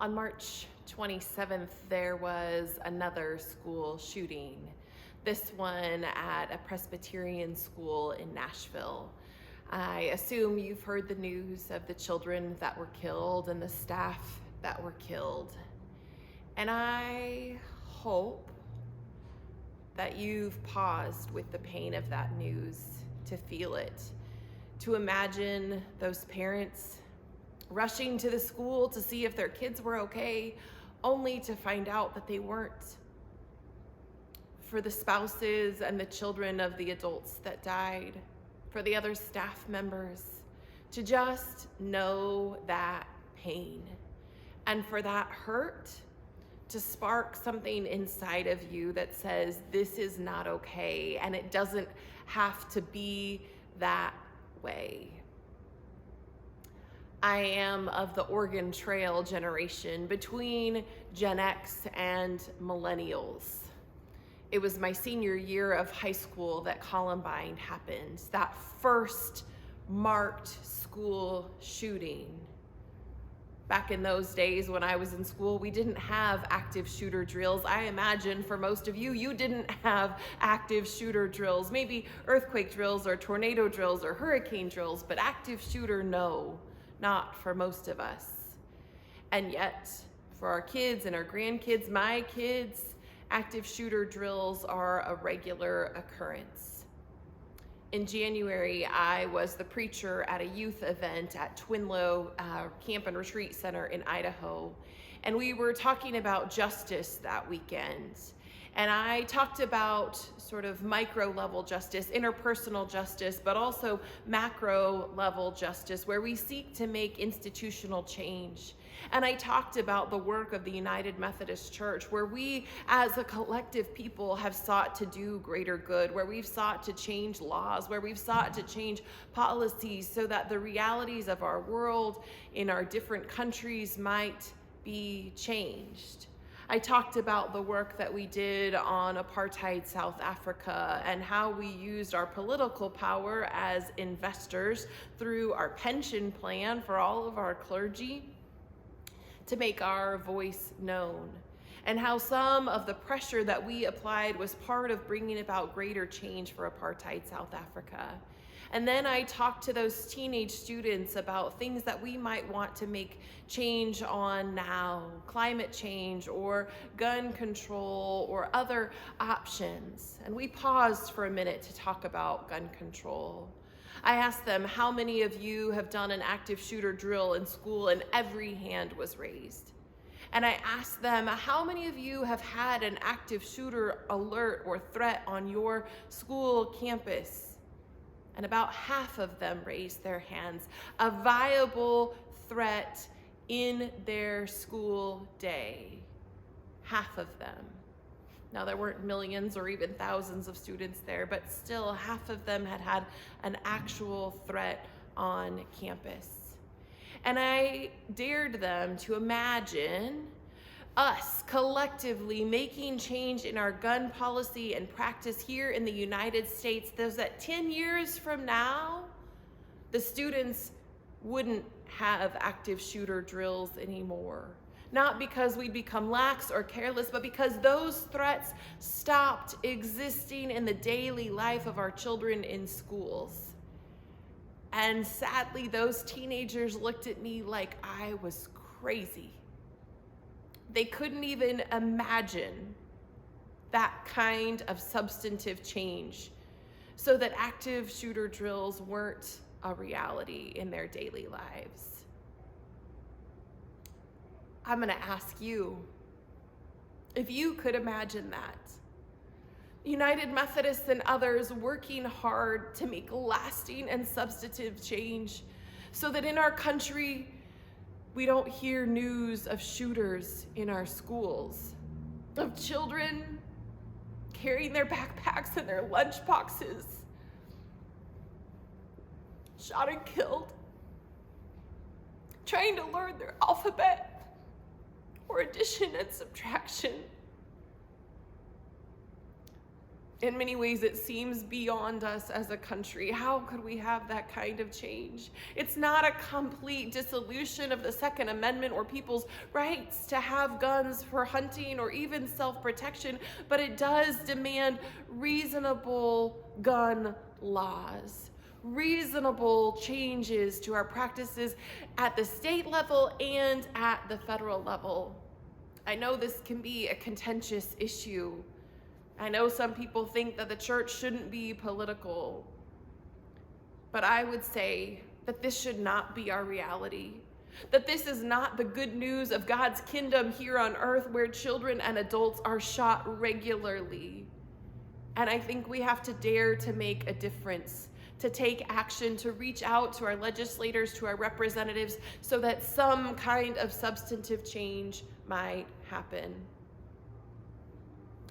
On March 27th, there was another school shooting, this one at a Presbyterian school in Nashville. I assume you've heard the news of the children that were killed and the staff that were killed. And I hope that you've paused with the pain of that news to feel it, to imagine those parents rushing to the school to see if their kids were okay, only to find out that they weren't. For the spouses and the children of the adults that died, for the other staff members, to just know that pain, and for that hurt to spark something inside of you that says, this is not okay, and it doesn't have to be that way. I am of the Oregon Trail generation, between Gen X and millennials. It was my senior year of high school that Columbine happened, that first marked school shooting. Back in those days when I was in school, we didn't have active shooter drills. I imagine for most of you, you didn't have active shooter drills, maybe earthquake drills or tornado drills or hurricane drills, but active shooter, no. Not for most of us. And yet, for our kids and our grandkids, my kids, active shooter drills are a regular occurrence. In January, I was the preacher at a youth event at Twinlow Camp and Retreat Center in Idaho, and we were talking about justice that weekend. And I talked about sort of micro level justice, interpersonal justice, but also macro level justice, where we seek to make institutional change. And I talked about the work of the United Methodist Church, where we as a collective people have sought to do greater good, where we've sought to change laws, where we've sought to change policies so that the realities of our world in our different countries might be changed. I talked about the work that we did on apartheid South Africa and how we used our political power as investors through our pension plan for all of our clergy to make our voice known, and how some of the pressure that we applied was part of bringing about greater change for apartheid South Africa. And then I talked to those teenage students about things that we might want to make change on now, climate change or gun control or other options. And we paused for a minute to talk about gun control. I asked them, how many of you have done an active shooter drill in school? And every hand was raised. And I asked them, how many of you have had an active shooter alert or threat on your school campus? And about half of them raised their hands. A viable threat in their school day. Half of them. Now, there weren't millions or even thousands of students there, but still half of them had had an actual threat on campus. And I dared them to imagine us collectively making change in our gun policy and practice here in the United States, so that 10 years from now, the students wouldn't have active shooter drills anymore. Not because we'd become lax or careless, but because those threats stopped existing in the daily life of our children in schools. And sadly, those teenagers looked at me like I was crazy. They couldn't even imagine that kind of substantive change, so that active shooter drills weren't a reality in their daily lives. I'm gonna ask you, if you could imagine that. United Methodists and others working hard to make lasting and substantive change, so that in our country, we don't hear news of shooters in our schools, of children carrying their backpacks and their lunch boxes, shot and killed, trying to learn their alphabet or addition and subtraction. In many ways, it seems beyond us as a country. How could we have that kind of change? It's not a complete dissolution of the Second Amendment or people's rights to have guns for hunting or even self-protection, but it does demand reasonable gun laws, reasonable changes to our practices at the state level and at the federal level. I know this can be a contentious issue. I know some people think that the church shouldn't be political, but I would say that this should not be our reality, that this is not the good news of God's kingdom here on earth where children and adults are shot regularly. And I think we have to dare to make a difference, to take action, to reach out to our legislators, to our representatives, so that some kind of substantive change might happen.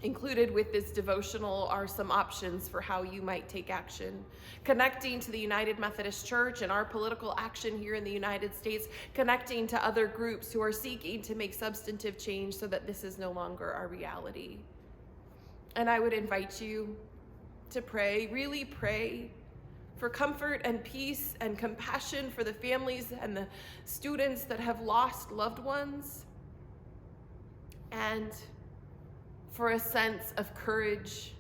Included with this devotional are some options for how you might take action. Connecting to the United Methodist Church and our political action here in the United States, connecting to other groups who are seeking to make substantive change so that this is no longer our reality. And I would invite you to pray, really pray for comfort and peace and compassion for the families and the students that have lost loved ones, and for a sense of courage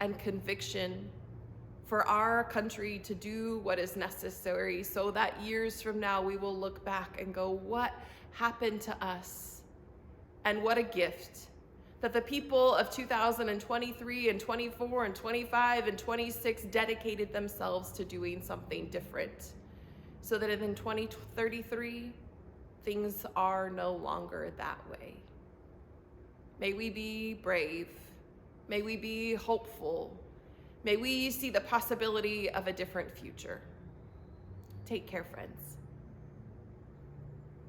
and conviction for our country to do what is necessary so that years from now we will look back and go, what happened to us? And what a gift that the people of 2023 and 24 and 25 and 26 dedicated themselves to doing something different, so that in 2033, things are no longer that way. May we be brave. May we be hopeful. May we see the possibility of a different future. Take care, friends.